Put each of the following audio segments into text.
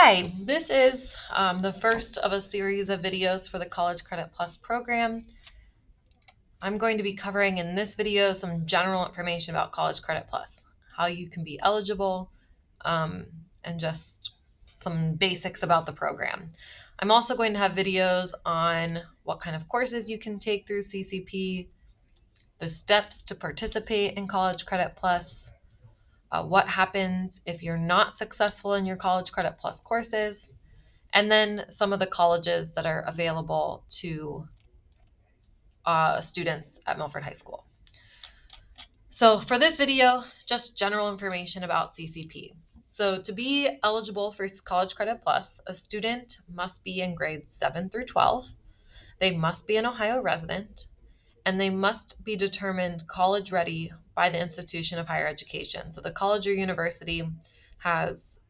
Hi, this is the first of a series of videos for the College Credit Plus program. I'm going to be covering in this video some general information about College Credit Plus, how you can be eligible, and just some basics about the program. I'm also going to have videos on what kind of courses you can take through CCP, the steps to participate in College Credit Plus, what happens if you're not successful in your College Credit Plus courses, and then some of the colleges that are available to students at Milford High School. So for this video, just general information about CCP. So to be eligible for College Credit Plus, a student must be in grades 7 through 12. They must be an Ohio resident, and they must be determined college ready by the institution of higher education. So the college or university has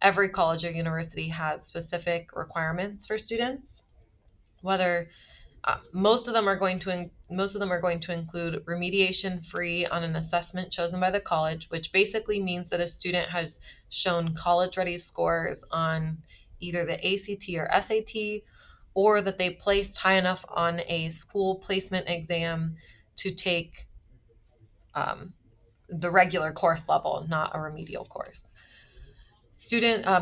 every college or university has specific requirements for students. Whether most of them are going to include remediation free on an assessment chosen by the college, which basically means that a student has shown college ready scores on either the ACT or SAT, or that they placed high enough on a school placement exam to take the regular course level, not a remedial course.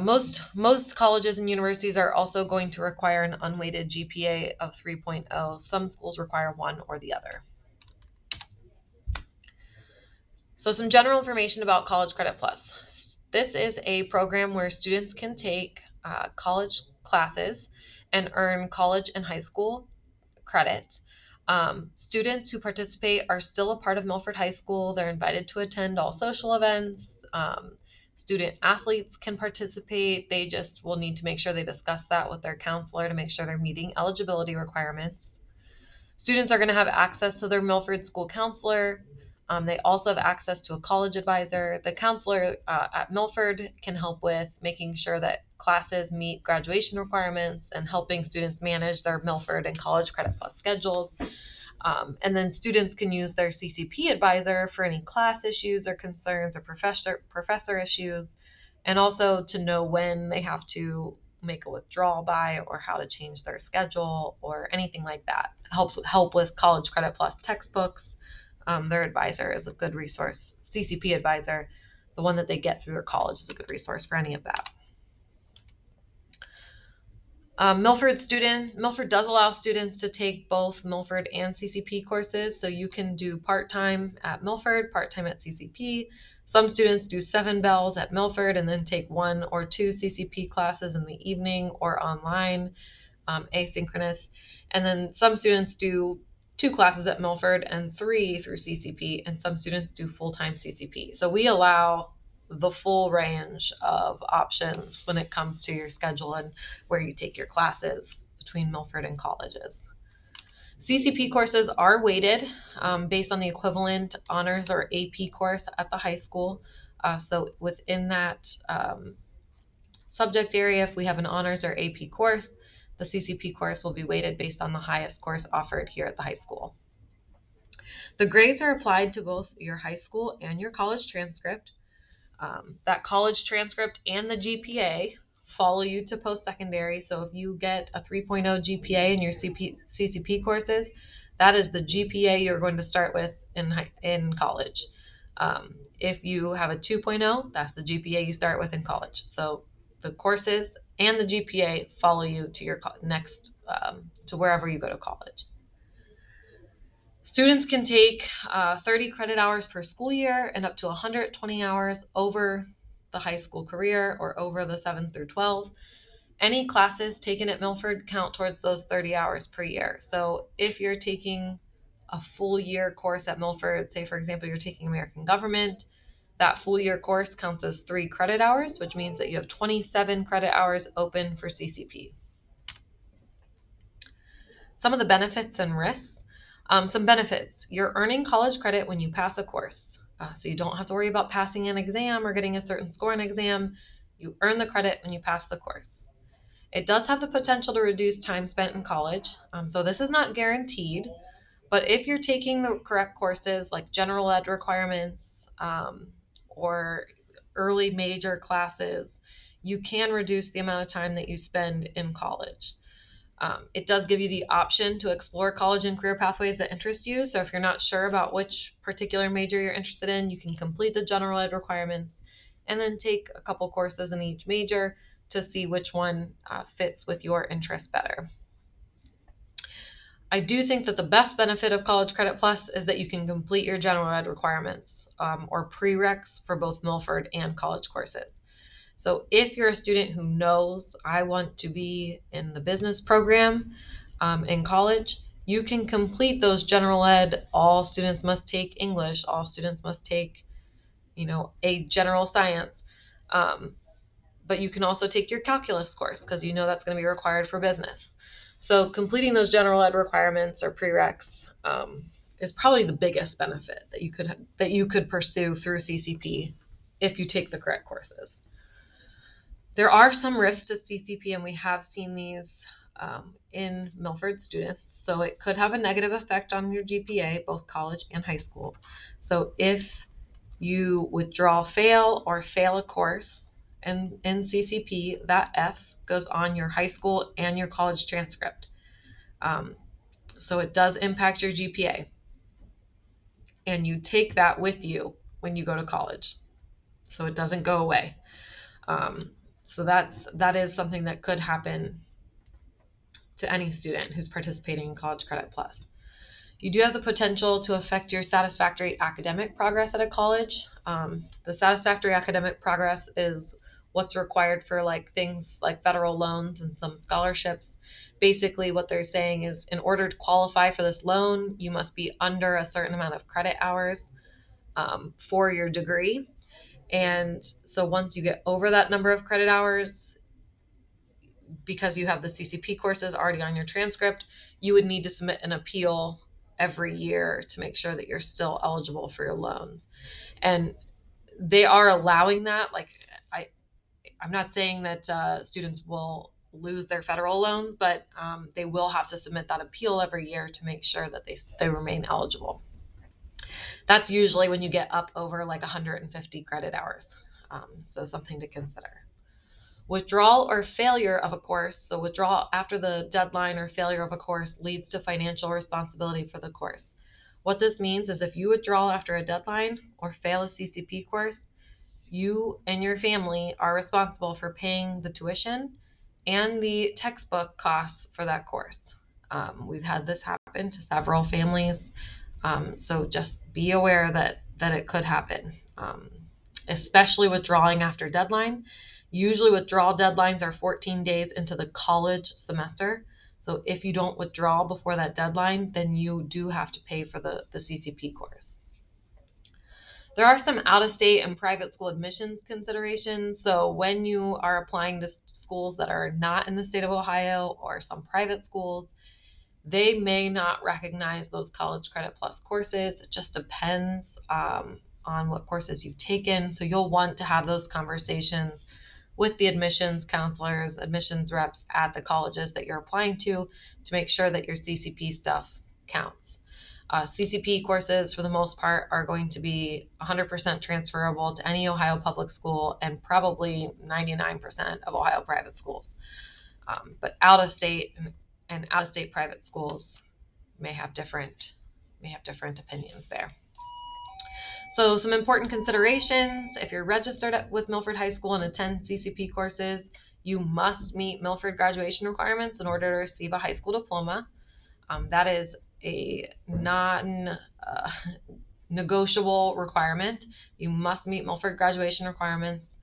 Most colleges and universities are also going to require an unweighted GPA of 3.0. Some schools require one or the other. So some general information about College Credit Plus. This is a program where students can take college classes and earn college and high school credit. Students who participate are still a part of Milford High School. They're invited to attend all social events. Student athletes can participate. They just will need to make sure they discuss that with their counselor to make sure they're meeting eligibility requirements. Students are going to have access to their Milford school counselor. They also have access to a college advisor. The counselor at Milford can help with making sure that classes meet graduation requirements and helping students manage their Milford and College Credit Plus schedules. And then students can use their CCP advisor for any class issues or concerns or professor issues, and also to know when they have to make a withdrawal by or how to change their schedule or anything like that. Help with College Credit Plus textbooks. Their advisor is a good resource. CCP advisor, the one that they get through their college, is a good resource for any of that. Milford does allow students to take both Milford and CCP courses, so you can do part-time at Milford, part-time at CCP. Some students do 7 bells at Milford and then take 1 or 2 CCP classes in the evening or online, asynchronous. And then some students do 2 classes at Milford and 3 through CCP, and some students do full-time CCP. So we allow the full range of options when it comes to your schedule and where you take your classes between Milford and colleges. CCP courses are weighted based on the equivalent honors or AP course at the high school. So within that subject area, if we have an honors or AP course, the CCP course will be weighted based on the highest course offered here at the high school. The grades are applied to both your high school and your college transcript. That college transcript and the GPA follow you to post-secondary. So if you get a 3.0 GPA in your CCP courses, that is the GPA you're going to start with in college. If you have a 2.0, that's the GPA you start with in college. So the courses and the GPA follow you to your next to wherever you go to college. Students can take 30 credit hours per school year and up to 120 hours over the high school career or over the 7 through 12. Any classes taken at Milford count towards those 30 hours per year. So if you're taking a full year course at Milford, say for example you're taking American Government, that full year course counts as 3 credit hours, which means that you have 27 credit hours open for CCP. Some of the benefits and risks. Some benefits. You're earning college credit when you pass a course. So you don't have to worry about passing an exam or getting a certain score in an exam. You earn the credit when you pass the course. It does have the potential to reduce time spent in college. So this is not guaranteed. But if you're taking the correct courses like general ed requirements or early major classes, you can reduce the amount of time that you spend in college. It does give you the option to explore college and career pathways that interest you. So if you're not sure about which particular major you're interested in, you can complete the general ed requirements and then take a couple courses in each major to see which one fits with your interest better. I do think that the best benefit of College Credit Plus is that you can complete your general ed requirements or prereqs for both Milford and college courses. So if you're a student who knows I want to be in the business program in college, you can complete those general ed. All students must take English. All students must take, a general science. But you can also take your calculus course because you know that's going to be required for business. So completing those general ed requirements or prereqs is probably the biggest benefit that you could pursue through CCP if you take the correct courses. There are some risks to CCP, and we have seen these in Milford students. So it could have a negative effect on your GPA, both college and high school. So if you withdraw, fail, or fail a course in CCP, that F goes on your high school and your college transcript. So it does impact your GPA. And you take that with you when you go to college. So it doesn't go away. So that is something that could happen to any student who's participating in College Credit Plus. You do have the potential to affect your satisfactory academic progress at a college. The satisfactory academic progress is what's required for things like federal loans and some scholarships. Basically, what they're saying is in order to qualify for this loan, you must be under a certain amount of credit hours for your degree. And so once you get over that number of credit hours, because you have the CCP courses already on your transcript, you would need to submit an appeal every year to make sure that you're still eligible for your loans. And they are allowing that. I'm not saying that students will lose their federal loans, but they will have to submit that appeal every year to make sure that they remain eligible. That's usually when you get up over 150 credit hours. So something to consider. Withdrawal or failure of a course. So withdrawal after the deadline or failure of a course leads to financial responsibility for the course. What this means is if you withdraw after a deadline or fail a CCP course, you and your family are responsible for paying the tuition and the textbook costs for that course. We've had this happen to several families. So just be aware that it could happen, especially withdrawing after deadline. Usually withdrawal deadlines are 14 days into the college semester. So if you don't withdraw before that deadline, then you do have to pay for the CCP course. There are some out-of-state and private school admissions considerations. So when you are applying to schools that are not in the state of Ohio or some private schools, they may not recognize those College Credit Plus courses. It just depends on what courses you've taken. So you'll want to have those conversations with the admissions counselors, admissions reps at the colleges that you're applying to make sure that your CCP stuff counts. CCP courses, for the most part, are going to be 100% transferable to any Ohio public school and probably 99% of Ohio private schools. But out-of-state and out-of-state private schools may have different opinions there. So some important considerations: if you're registered with Milford High School and attend CCP courses, you must meet Milford graduation requirements in order to receive a high school diploma. That is a non-negotiable requirement. You must meet Milford graduation requirements,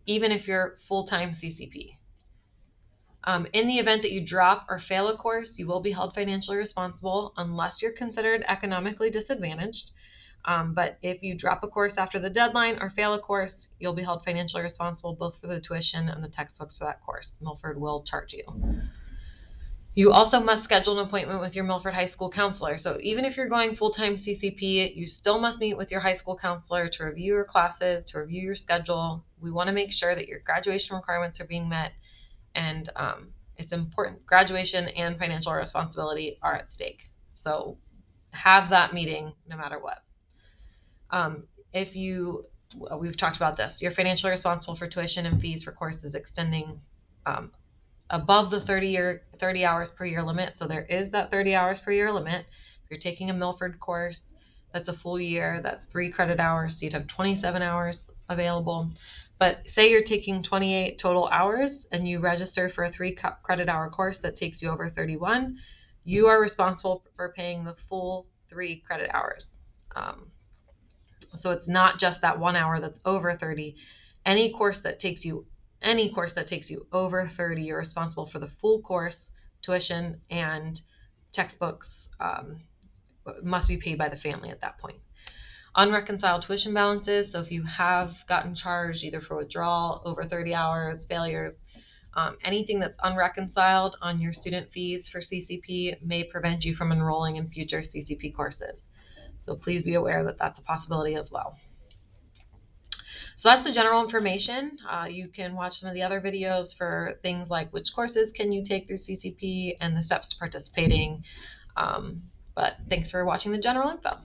even if you're full-time CCP. In the event that you drop or fail a course, you will be held financially responsible unless you're considered economically disadvantaged. But if you drop a course after the deadline or fail a course, you'll be held financially responsible both for the tuition and the textbooks for that course. Milford will charge you. You also must schedule an appointment with your Milford High School counselor. So even if you're going full-time CCP, you still must meet with your high school counselor to review your classes, to review your schedule. We want to make sure that your graduation requirements are being met, and it's important. Graduation and financial responsibility are at stake. So have that meeting no matter what. If you we've talked about this. You're financially responsible for tuition and fees for courses extending above the 30 hours per year limit. So there is that 30 hours per year limit. If you're taking a Milford course, that's a full year, that's 3 credit hours, so you'd have 27 hours available. But say you're taking 28 total hours and you register for a 3 credit hour course that takes you over 31, you are responsible for paying the full 3 credit hours. So it's not just that 1 hour that's over 30. Any course that takes you over 30, you're responsible for the full course, tuition, and textbooks must be paid by the family at that point. Unreconciled tuition balances, so if you have gotten charged either for withdrawal, over 30 hours, failures, anything that's unreconciled on your student fees for CCP may prevent you from enrolling in future CCP courses. So please be aware that that's a possibility as well. So that's the general information. You can watch some of the other videos for things like which courses can you take through CCP and the steps to participating. But thanks for watching the general info.